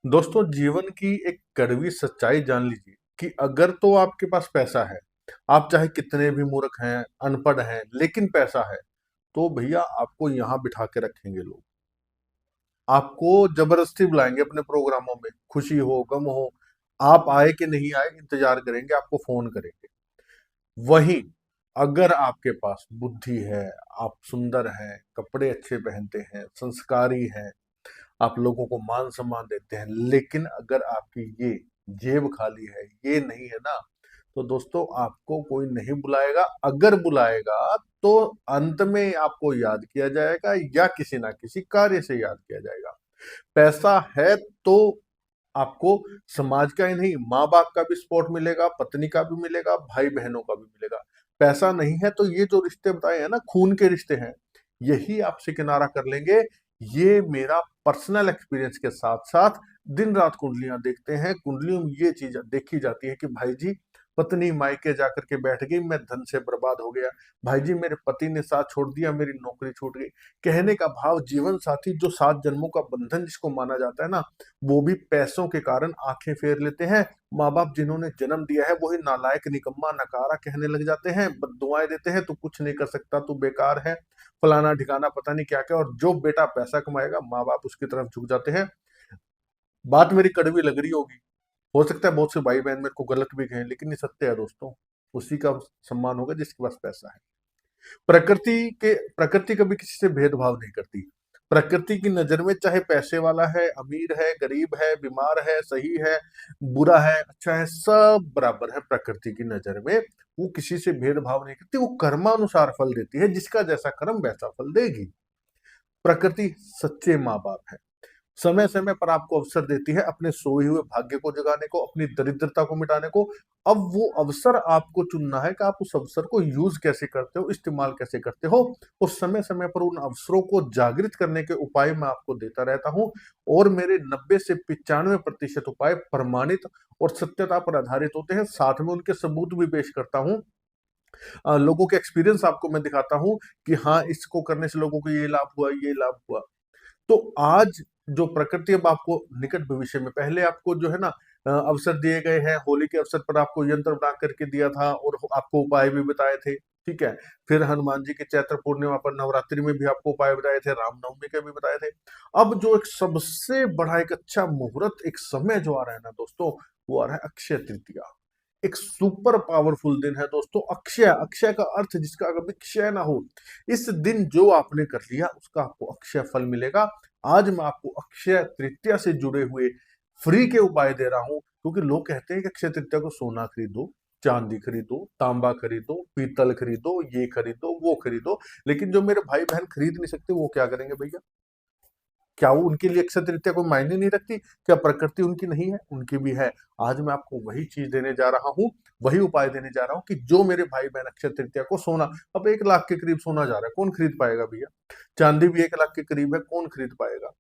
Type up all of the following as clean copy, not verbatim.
दोस्तों, जीवन की एक कड़वी सच्चाई जान लीजिए कि अगर तो आपके पास पैसा है, आप चाहे कितने भी मूर्ख हैं, अनपढ़ हैं, लेकिन पैसा है, तो भैया आपको यहाँ बिठा के रखेंगे लोग। आपको जबरदस्ती बुलाएंगे अपने प्रोग्रामों में, खुशी हो, गम हो, आप आए कि नहीं आए इंतजार करेंगे, आपको फोन करेंगे। वहीं अगर आपके पास बुद्धि है, आप सुंदर हैं, कपड़े अच्छे पहनते हैं, संस्कारी हैं, आप लोगों को मान सम्मान देते हैं, लेकिन अगर आपकी ये जेब खाली है, ये नहीं है ना, तो दोस्तों आपको कोई नहीं बुलाएगा। अगर बुलाएगा तो अंत में आपको याद किया जाएगा या किसी ना किसी कार्य से याद किया जाएगा। पैसा है तो आपको समाज का ही नहीं, माँ बाप का भी सपोर्ट मिलेगा, पत्नी का भी मिलेगा, भाई बहनों का भी मिलेगा। पैसा नहीं है तो ये जो रिश्ते बताए हैं ना, खून के रिश्ते हैं, यही आपसे किनारा कर लेंगे। ये मेरा पर्सनल एक्सपीरियंस के साथ साथ दिन रात कुंडलियां देखते हैं, कुंडलियों में ये चीज देखी जाती है कि भाई जी पत्नी मायके जाकर के बैठ गई, मैं धन से बर्बाद हो गया, भाई जी मेरे पति ने साथ छोड़ दिया, मेरी नौकरी छूट गई। कहने का भाव, जीवन साथी जो 7 जन्मों का बंधन जिसको माना जाता है ना, वो भी पैसों के कारण आंखें फेर लेते हैं। माँ बाप जिन्होंने जन्म दिया है वही नालायक, निकम्मा, नकारा कहने लग जाते हैं, बद्दुआएं देते हैं, तू कुछ नहीं कर सकता, तू बेकार है, फलाना ठिकाना पता नहीं क्या क्या। और जो बेटा पैसा कमाएगा, माँ बाप उसकी तरफ झुक जाते हैं। बात मेरी कड़वी लग रही होगी, हो सकता है बहुत से भाई बहन मेरे को गलत भी कहें, लेकिन ये सत्य है दोस्तों। उसी का सम्मान होगा जिसके पास पैसा है। प्रकृति कभी किसी से भेदभाव नहीं करती। प्रकृति की नजर में चाहे पैसे वाला है, अमीर है, गरीब है, बीमार है, सही है, बुरा है, अच्छा है, सब बराबर है प्रकृति की नजर में। वो किसी से भेदभाव नहीं करती, वो कर्मानुसार फल देती है, जिसका जैसा कर्म वैसा फल देगी। प्रकृति सच्चे माँ बाप है, समय समय पर आपको अवसर देती है अपने सोए हुए भाग्य को जगाने को, अपनी दरिद्रता को मिटाने को। अब वो अवसर आपको चुनना है कि आप उस अवसर को यूज कैसे करते हो, इस्तेमाल कैसे करते हो। उस समय समय पर उन अवसरों को जागृत करने के उपाय मैं आपको देता रहता हूं। और मेरे 90 से 95% उपाय प्रमाणित और सत्यता पर आधारित होते हैं, साथ में उनके सबूत भी पेश करता हूं। लोगों के एक्सपीरियंस आपको मैं दिखाता हूं कि हाँ, इसको करने से लोगों को ये लाभ हुआ, ये लाभ हुआ। तो आज जो प्रकृति अब आपको निकट भविष्य में, पहले आपको जो है ना अवसर दिए गए हैं, होली के अवसर पर आपको यंत्र बना करके दिया था और आपको उपाय भी बताए थे, ठीक है। फिर हनुमान जी के चैत्र पूर्णिमा पर, नवरात्रि में भी आपको उपाय बताए थे, रामनवमी के भी बताए थे। अब जो एक सबसे बड़ा एक अच्छा मुहूर्त, एक समय जो आ रहा है ना दोस्तों, वो आ रहा है अक्षय तृतीया। एक सुपर पावरफुल दिन है दोस्तों, अक्षय। अक्षय का अर्थ जिसका कभी क्षय ना हो। इस दिन जो आपने कर लिया उसका आपको अक्षय फल मिलेगा। आज मैं आपको अक्षय तृतीया से जुड़े हुए फ्री के उपाय दे रहा हूं, क्योंकि लोग कहते हैं कि अक्षय तृतीया को सोना खरीदो, चांदी खरीदो, तांबा खरीदो, पीतल खरीदो, ये खरीदो, वो खरीदो। लेकिन जो मेरे भाई बहन खरीद नहीं सकते वो क्या करेंगे भैया? क्या वो उनके लिए अक्षय तृतीया कोई मायने नहीं रखती? क्या प्रकृति उनकी नहीं है? उनकी भी है। आज मैं आपको वही चीज देने जा रहा हूँ, वही उपाय देने जा रहा हूँ कि जो मेरे भाई बहन अक्षय तृतीया को सोना, अब 1 लाख के करीब सोना जा रहा है, कौन खरीद पाएगा भैया? चांदी भी 1 लाख के करीब है, कौन खरीद पाएगा?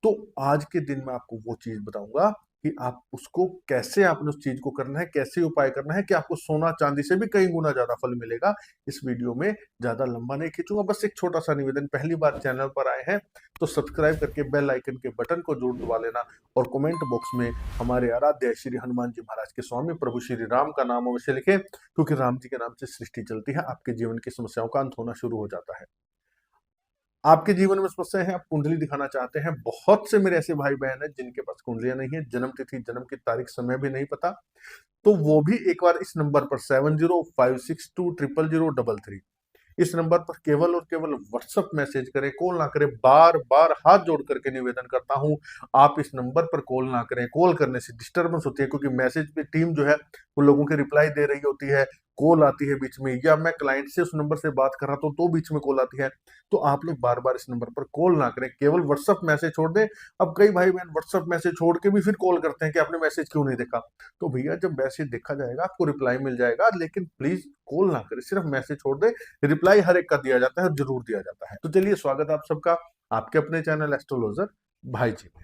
तो आज के दिन में आपको वो चीज बताऊंगा कि आप उसको कैसे, आपने उस चीज को करना है, कैसे उपाय करना है कि आपको सोना चांदी से भी कई गुना ज्यादा फल मिलेगा। इस वीडियो में ज्यादा लंबा नहीं खींचूंगा, बस एक छोटा सा निवेदन, पहली बार चैनल पर आए हैं तो सब्सक्राइब करके बेल आइकन के बटन को जरूर दबा लेना, और कमेंट बॉक्स में हमारे आराध्य श्री हनुमान जी महाराज के स्वामी प्रभु श्री राम का नाम अवश्य लिखें, क्योंकि राम जी के नाम से सृष्टि चलती है, आपके जीवन की समस्याओं का अंत होना शुरू हो जाता है। आपके जीवन में समस्या है, आप कुंडली दिखाना चाहते हैं, बहुत से मेरे ऐसे भाई बहन हैं जिनके पास कुंडलियां नहीं है, जन्म तिथि, जन्म की तारीख, समय भी नहीं पता, तो वो भी एक बार इस नंबर पर 7056200033 इस नंबर पर केवल और केवल व्हाट्सएप मैसेज करें, कॉल ना करें। बार बार हाथ जोड़ करके निवेदन करता हूं, आप इस नंबर पर कॉल ना करें। कॉल करने से डिस्टरबेंस होती है, क्योंकि मैसेज पे टीम जो है वो लोगों के रिप्लाई दे रही होती है, कॉल आती है बीच में, या मैं क्लाइंट से उस नंबर से बात कर रहा हूं तो बीच में कॉल आती है। तो आप लोग बार बार इस नंबर पर कॉल ना करें, केवल व्हाट्सएप मैसेज छोड़ दें। अब कई भाई बहन व्हाट्सएप मैसेज छोड़ के भी फिर कॉल करते हैं कि आपने मैसेज क्यों नहीं देखा। तो भैया जब मैसेज देखा जाएगा आपको रिप्लाई मिल जाएगा, लेकिन प्लीज कॉल ना करें, सिर्फ मैसेज छोड़ दे। रिप्लाई हर एक का दिया जाता है, जरूर दिया जाता है। तो चलिए, स्वागत है आप सबका आपके अपने चैनल एस्ट्रोलॉजर भाई जी में।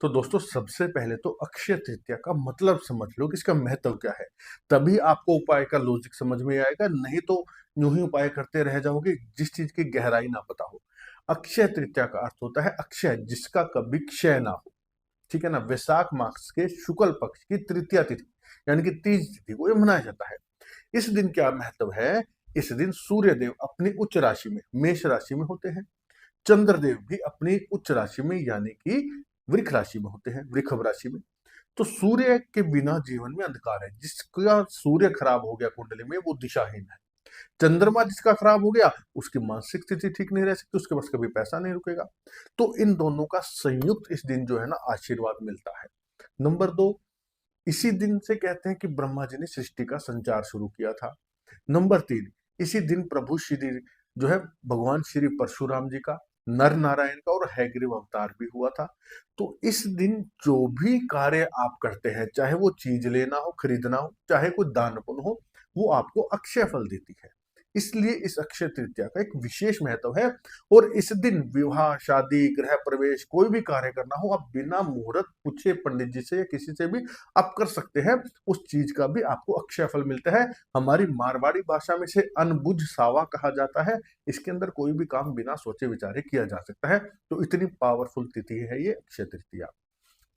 तो दोस्तों सबसे पहले तो अक्षय तृतीया का मतलब समझ लो कि इसका महत्व क्या है, तभी आपको उपाय का लॉजिक समझ में आएगा, नहीं तो यूं ही उपाय करते रह जाओगे जिस चीज की गहराई ना पता हो। अक्षय तृतीया का अर्थ होता है अक्षय, जिसका कभी क्षय ना हो। ठीक है ना। वैशाख मास के शुक्ल पक्ष की तृतीया तिथि यानी कि तीज तिथि को ये मनाया जाता है। इस दिन क्या महत्व है, इस दिन सूर्य देव अपनी उच्च राशि में मेष राशि में होते हैं, चंद्रदेव भी अपनी उच्च राशि में यानी कि वृष राशि में होते हैं, वृषभ राशि में। तो सूर्य के बिना जीवन में अंधकार है, जिसका सूर्य खराब हो गया कुंडली में वो दिशाहीन है। चंद्रमा जिसका खराब हो गया उसकी मानसिक स्थिति ठीक नहीं रह सकती, उसके पास कभी पैसा नहीं रुकेगा। तो इन दोनों का संयुक्त इस दिन जो है ना आशीर्वाद मिलता है। नंबर 2, इसी दिन से कहते हैं कि ब्रह्मा जी ने सृष्टि का संचार शुरू किया था। नंबर 3, इसी दिन प्रभु श्री जो है भगवान श्री परशुराम जी का, नर नारायण का और हैग्रीव अवतार भी हुआ था। तो इस दिन जो भी कार्य आप करते हैं, चाहे वो चीज लेना हो, खरीदना हो, चाहे कोई दान पुण्य हो, वो आपको अक्षय फल देती है। इसलिए इस अक्षय तृतीया का एक विशेष महत्व है। और इस दिन विवाह, शादी, गृह प्रवेश, कोई भी कार्य करना हो, आप बिना मुहूर्त पूछे पंडित जी से या किसी से भी आप कर सकते हैं। उस चीज का भी आपको अक्षय फल मिलता है। हमारी मारवाड़ी भाषा में से अनबुझ सावा कहा जाता है। इसके अंदर कोई भी काम बिना सोचे विचारे किया जा सकता है। तो इतनी पावरफुल तिथि है ये अक्षय तृतीया।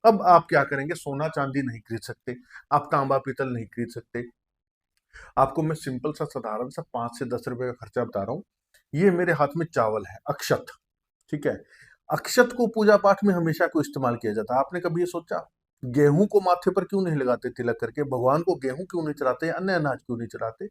अब आप क्या करेंगे, सोना चांदी नहीं खरीद सकते, आप तांबा पीतल नहीं खरीद सकते। आपको मैं सिंपल सा साधारण सा 5 से 10 रुपए का खर्चा बता रहा हूँ। ये मेरे हाथ में चावल है, अक्षत। ठीक है। अक्षत को पूजा पाठ में हमेशा क्यों इस्तेमाल किया जाता है, आपने कभी ये सोचा? गेहूं को माथे पर क्यों नहीं लगाते तिलक करके, भगवान को गेहूं क्यों नहीं चढ़ाते, अन्य अनाज क्यों नहीं चढ़ाते?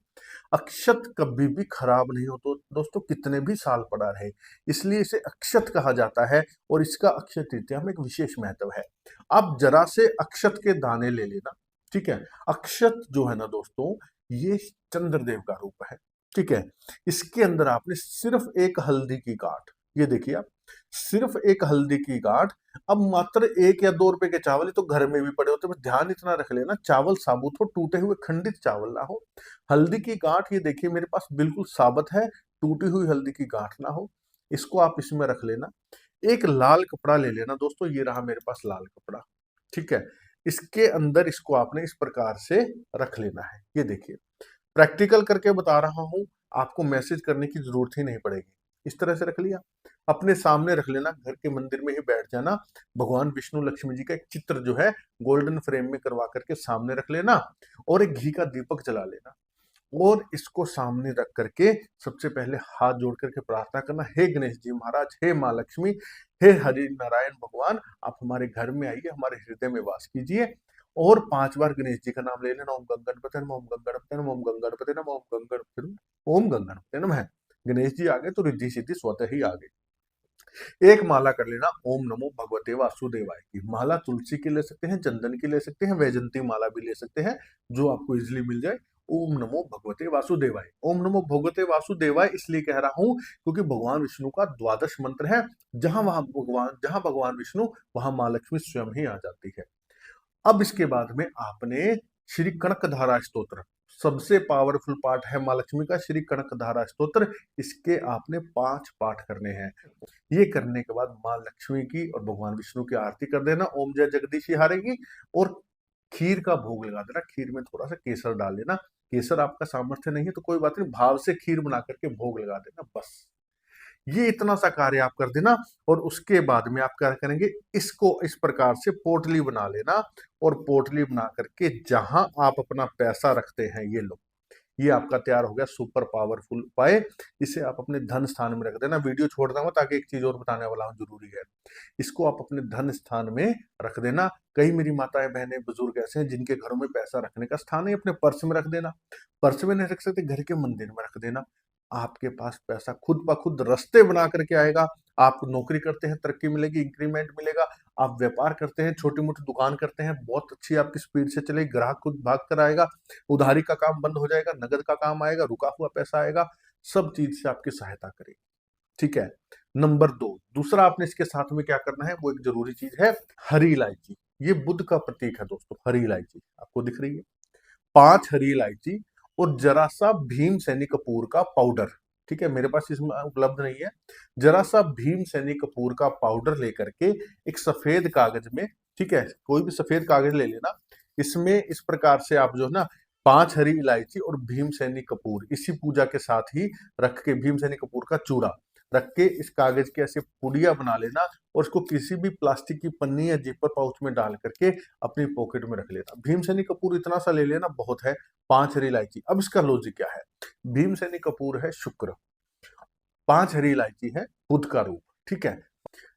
अक्षत कभी भी खराब नहीं हो, तो दोस्तों कितने भी साल पड़ा रहे, इसलिए इसे अक्षत कहा जाता है। और इसका अक्षय तृतीया में एक विशेष महत्व है। आप जरा से अक्षत के दाने ले लेना। ठीक है। अक्षत जो है ना दोस्तों, ये चंद्रदेव का रूप है। ठीक है। इसके अंदर आपने सिर्फ एक हल्दी की गांठ, ये देखिए आप, सिर्फ एक हल्दी की गांठ। अब मात्र 1 या 2 रुपए के चावल, ये तो घर में भी पड़े होते हैं, ध्यान इतना रख लेना चावल साबुत हो, टूटे हुए खंडित चावल ना हो। हल्दी की गांठ ये देखिए मेरे पास बिल्कुल साबुत है, टूटी हुई हल्दी की गांठ ना हो। इसको आप इसमें रख लेना। एक लाल कपड़ा ले लेना दोस्तों, ये रहा मेरे पास लाल कपड़ा। ठीक है। इसके अंदर इसको आपने इस प्रकार से रख लेना है। ये देखिए प्रैक्टिकल करके बता रहा हूं, आपको मैसेज करने की जरूरत ही नहीं पड़ेगी। इस तरह से रख लिया, अपने सामने रख लेना, घर के मंदिर में ही बैठ जाना। भगवान विष्णु लक्ष्मी जी का एक चित्र जो है गोल्डन फ्रेम में करवा करके सामने रख लेना, और एक घी का दीपक जला लेना। और इसको सामने रख करके सबसे पहले हाथ जोड़ करके प्रार्थना करना, हे गणेश जी महाराज, हे माँ लक्ष्मी, हे हरि नारायण भगवान, आप हमारे घर में आइए, हमारे हृदय में वास कीजिए। और 5 बार गणेश जी का नाम ले लेना, ओम गंगणपते नमः, ओम गंगणपते नमः, ओम गंगणपते नमः, ओम गंगणपते नमः, ओम गंगणपते नमः। गणेश जी आ गए तो रिद्धि सिद्धि स्वतः ही आ गई। एक माला कर लेना ओम नमो भगवते वासुदेवाय की। माला तुलसी की ले सकते हैं, चंदन की ले सकते हैं, वैजंती माला भी ले सकते हैं, जो आपको इजिली मिल जाए। ओम नमो भगवते वासुदेवाय। ओम नमो भगवते वासुदेवाय इसलिए कह रहा हूं क्योंकि भगवान विष्णु का द्वादश मंत्र है। जहां भगवान विष्णु, वहां मां लक्ष्मी स्वयं ही आ जाती है। अब इसके बाद में आपने श्री कनकधारा स्तोत्र, सबसे पावरफुल पाठ है मां लक्ष्मी का श्री कनकधारा स्तोत्र, इसके आपने 5 पाठ करने हैं। ये करने के बाद मां लक्ष्मी की और भगवान विष्णु की आरती कर देना, ओम जय जगदीश हारेगी। और खीर का भोग लगा देना, खीर में थोड़ा सा केसर डाल लेना। केसर आपका सामर्थ्य नहीं है तो कोई बात नहीं, भाव से खीर बना करके भोग लगा देना, बस ये इतना सा कार्य आप कर देना। और उसके बाद में आप क्या करेंगे, इसको इस प्रकार से पोटली बना लेना। और पोटली बना करके जहां आप अपना पैसा रखते हैं, ये लो, ये आपका तैयार हो गया सुपर पावरफुल उपाय। इसे आप अपने धन स्थान में रख देना। वीडियो छोड़ दूंगा ताकि एक चीज और बताने वाला हूं, जरूरी है। इसको आप अपने धन स्थान में रख देना। कई मेरी माताएं बहनें बुजुर्ग ऐसे हैं जिनके घरों में पैसा रखने का स्थान है, अपने पर्स में रख देना। पर्स में नहीं रख सकते, घर के मंदिर में रख देना। आपके पास पैसा खुद ब खुद रास्ते बना करके आएगा। आप नौकरी करते हैं, तरक्की मिलेगी, इंक्रीमेंट मिलेगा। आप व्यापार करते हैं, छोटी मोटी दुकान करते हैं, बहुत अच्छी आपकी स्पीड से चलेगी, ग्राहक खुद भाग कर आएगा। उधारी का काम बंद हो जाएगा, नगद का काम आएगा, रुका हुआ पैसा आएगा, सब चीज से आपकी सहायता करेगी। ठीक है। नंबर 2, दूसरा आपने इसके साथ में क्या करना है, वो एक जरूरी चीज है, हरी इलायची। ये बुद्ध का प्रतीक है दोस्तों, हरी इलायची आपको दिख रही है। 5 हरी इलायची और जरा सा भीम सैनी कपूर का पाउडर। ठीक है, मेरे पास इसमें उपलब्ध नहीं है। जरा सा भीम सैनी कपूर का पाउडर लेकर के एक सफेद कागज में ठीक है, कोई भी सफेद कागज ले लेना, इसमें इस प्रकार से आप जो है ना 5 हरी इलायची और भीमसेनी कपूर इसी पूजा के साथ ही रख के, भीमसेनी कपूर का चूड़ा रख के इस कागज के ऐसे पुड़िया बना लेना और इसको किसी भी प्लास्टिक की पन्नी या जिपर पाउच में डाल करके अपनी पॉकेट में रख लेना। भीमसेनी कपूर इतना सा ले लेना, बहुत है, 5 हरी इलायची। अब इसका लॉजिक क्या है, भीमसेनी कपूर है शुक्र, 5 हरी इलायची है बुध का रूप, ठीक है।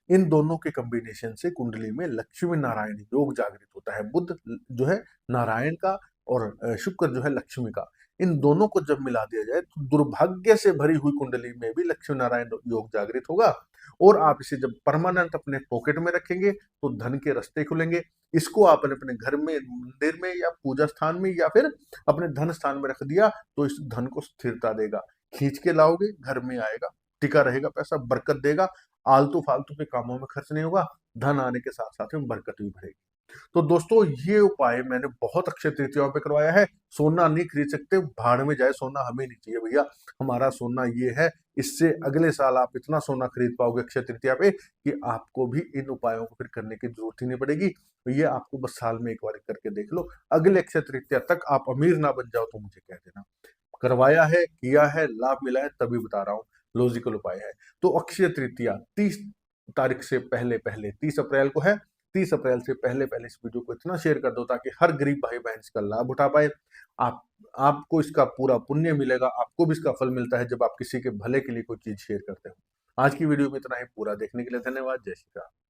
इन दोनों के कॉम्बिनेशन से कुंडली में लक्ष्मी नारायण योग जागृत होता है। बुध जो है नारायण का और शुक्र जो है लक्ष्मी का, इन दोनों को जब मिला दिया जाए तो दुर्भाग्य से भरी हुई कुंडली में भी लक्ष्मी नारायण योग जागृत होगा और आप इसे जब परमानेंट अपने पॉकेट में रखेंगे तो धन के रास्ते खुलेंगे। इसको आपने अपने घर में, मंदिर में या पूजा स्थान में या फिर अपने धन स्थान में रख दिया तो इस धन को स्थिरता देगा, खींच के लाओगे घर में आएगा, टिका रहेगा, पैसा बरकत देगा, आलतू फालतू के कामों में खर्च नहीं होगा, धन आने के साथ साथ में बरकत भी बढ़ेगी। तो दोस्तों ये उपाय मैंने बहुत अक्षय तृतीयाओं पे करवाया है। सोना नहीं खरीद सकते, भाड़ में जाए सोना, हमें नहीं चाहिए भैया, हमारा सोना ये है। इससे अगले साल आप इतना सोना खरीद पाओगे अक्षय तृतीया पे कि आपको भी इन उपायों को फिर करने की जरूरत ही नहीं पड़ेगी। तो ये आपको बस साल में एक बार करके देख लो, अगले अक्षय तृतीया तक आप अमीर ना बन जाओ तो मुझे कह देना। करवाया है, किया है, लाभ मिला है, तभी बता रहा हूँ, लॉजिकल उपाय है। तो अक्षय तृतीया 30 तारीख से पहले पहले, 30 अप्रैल को है, 30 अप्रैल से पहले पहले इस वीडियो को इतना शेयर कर दो ताकि हर गरीब भाई बहन इसका लाभ उठा पाए। आप आपको इसका पूरा पुण्य मिलेगा, आपको भी इसका फल मिलता है जब आप किसी के भले के लिए कोई चीज शेयर करते हो। आज की वीडियो में इतना ही, पूरा देखने के लिए धन्यवाद। जय श्री राम।